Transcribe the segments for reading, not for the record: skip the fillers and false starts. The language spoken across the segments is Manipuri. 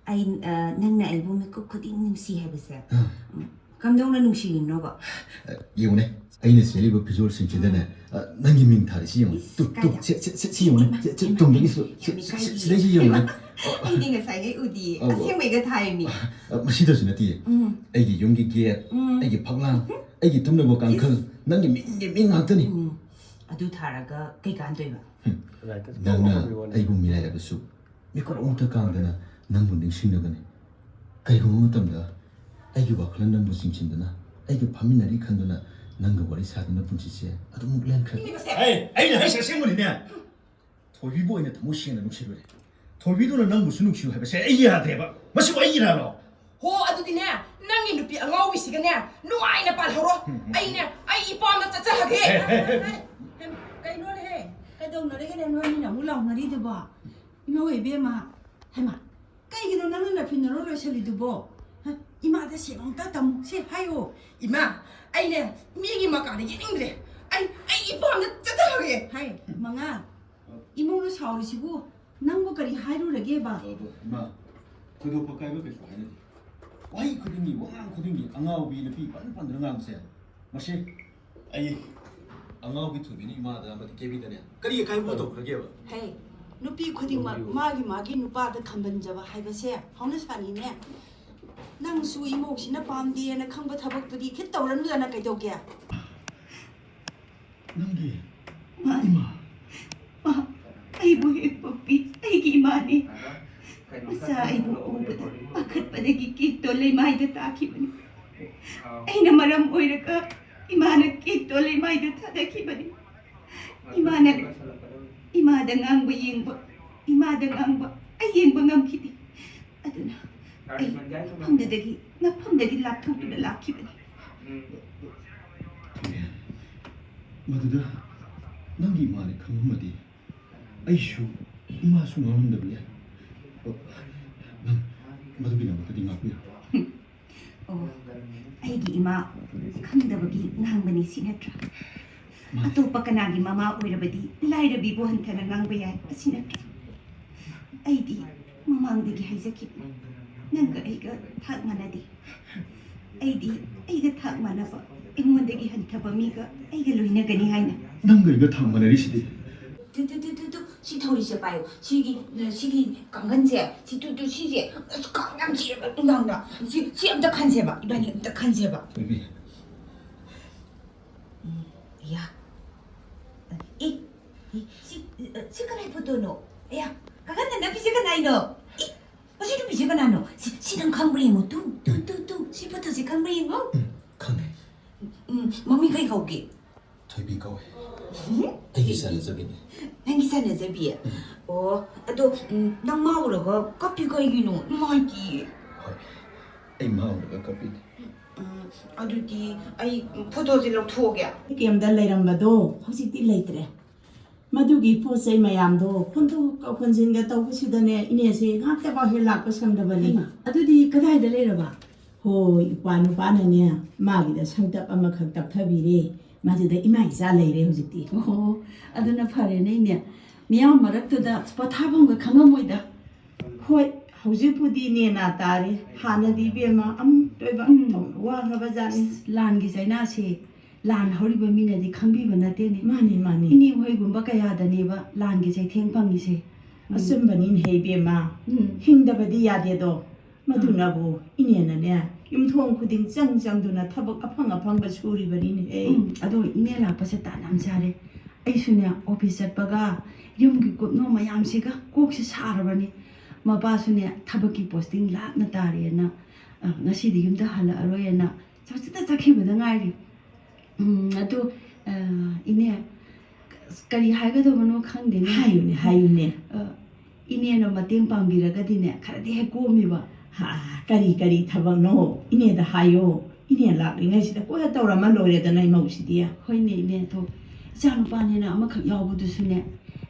ai nang na ai bu me ko khuding ning si ha bese kam dong na nung si no ba 이거네 아이네 세리버 비주얼 신치되네 난기 민타리 시용 뚝뚝 시용네 동경이 슬래시 시용네 ai ding sai ai udi aseng me ga thai mi 마시더스네 뒤에 애기 용기 게 애기 박랑 애기 tum는 거 깡클 난기 민 학더니 adu thara ga kai kan doi ba nangna aibu mirai su mikor ongta kangdana nangbu ningsingnagan kaigungu matamda aigi waklan nangbu singchindana aigi paminari khanduna nangga wari sadana punchise adu muglan khar ai na sengmuni ne 돌비보 ine thamo siena nuksirure 돌비도나 nangbu sunuk시u habase ai ya deba masi wai iralo ho adudine nangi nupi angawi sigane nuaina pal horo aine ai ipamna chachahage cái nó đấy cái đông nó đấy cái đèn nó mu lòng nó đi được bỏ nó về bên mà hay mà cái gì nó là pin nó rồi xử lý được bỏ ima đã xỉa ông ta tầm xỉa hay ô ima aine miegi makade yingre ai ipamna chachahage hay mà ngà ima nó sao đi xíu năng có cái hay rồi cái bà ma kudo pakai ba beso haine wai kudingi wangang kudingi angau bi lepi pan ngang se masi ai angau bi thubini ma da ma kebi da ne kari kai bo to khage ba hay nó bị quyết định mà magi nó ba đã khăm bần giờ hay bữa xe không nó sao nè năng suy một xin nó bám đi nó không có thằng bậc đi khít tàu nó là cái đầu kìa nangi mà ai bố hết bố bị ai gì mà đi sa ai bố ôm bữa đó khất bữa đấy cái tôi lấy mai để ta khi bữa ai nằm mà làm ôi được ima nó cái tôi lấy mai để ta để khi bữa ima da ngang ba yeng ba ima da ngang ba ai yeng ba ngam kiti aduna ai phamdagi na phamdagi lap thuk tu da lap ki bani maduda nangi ma ne khamadi aishu ima su ngam da biya madubi na kadi ngap ya oh ai gi ima kham da bagi nang bani sinatra atop kanagi mama oirabadi lairabi bo hanthana ngangba yai asinatra aidi mamangdagi haizaki nanga aiga thak manadi aiga thak manaba ingondagi hanthaba miga aiga loina gani haina nanga iga thak manari sidi si thori se payo sigi kanganse si tu si je kangyam ji ba nangda si amta khanse ba ibani amta khanse ba baby ya siapa yang foto no? Ya, kakak nak nabi siapa nak no? Masih tu siapa nak no? Si dan kambing mo tu, si foto si kambing mo? kane Mami kau kau ke? thoibi kawe ai sana zabini Nanti sana zabi. Oh, atau nang mau lah kopi kau ini no, mati. ai mau da kapi Aduh di, ai foto je lok thok ya. game da leirambado hojikti leitre madugi posai mayamdo phondu ka phonjin ga taw sidane ine se ngakta ba helak pasangdabani adudi kadai da leiraba ho ipanu panane magi da sangtap ama khak tap thabire maju da imai za leire hojikti ho aduna phare nei ne miyam maraktu da pathabang ga khangamoi da hoi hojipudi ne na tare hanadi bema am toiba wa habajani langi zaina se lan horiba mina di khambi banate ne mani ini hoi gumba kaya da ne ba langi sai theng pangi se asum banin he bema hingda badi yade do maduna bu ine na ne yum thong khuding chang du na thabak afang ba suri bani ne ado ine la pa se ta nam sare ai sunya office paga yum gi ko no mayam se ga kok se sarabani maba sunya thabaki posting la na tare na ngasi di yum da hala aroya na chachita chakhi bada ngai ado ine kari haiga do mano khangde ne hayune ine no mateng pambiraga dine kharadi he komi ba kari thabang no ine da hayo ine la ngai sida ko ya tawra ma lore da nai mau sidia hoine ine to janu pane na ama khak yaw bu du sune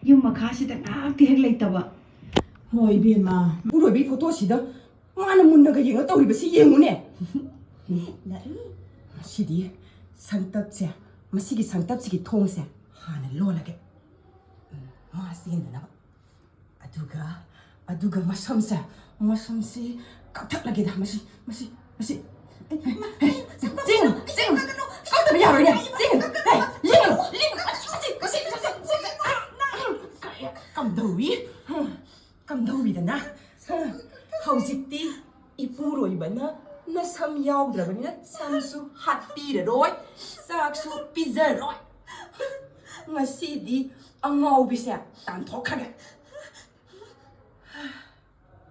yum makha sida ak te hek leitaba hoi be ma urobi photo sida mana mundaga yenga tawribasi yengune 시디 상답제 마시기 상답지기 통세 하나 로라게 마시는 나 아두가 마섬세 ꯃꯁꯝꯁꯤ ꯀꯛꯊꯠꯂꯒꯦꯗ ꯃꯁꯤ ꯆꯤꯡ ꯀꯛꯇꯕ ꯌꯥꯔꯣꯏꯅꯦ ꯆꯤꯡ ꯀꯝꯗꯧꯋꯤꯗꯅ ꯍꯧꯖꯤꯛꯇꯤ ꯏꯄꯨꯔꯣꯏꯕꯅ ꯅꯁꯝ ꯌꯥꯎꯗ꯭ꯔꯕꯅꯤꯅ ꯁꯝꯁꯨ ꯍꯥꯠꯄꯤꯔꯔꯣꯏ ꯆꯥꯛꯁꯨ ꯄꯤꯖꯔꯣꯏ ꯉꯁꯤꯗꯤ ꯑꯉꯥꯎꯕꯤꯁꯦ ꯇꯥꯟꯊꯣꯛꯈ꯭ꯔꯒꯦ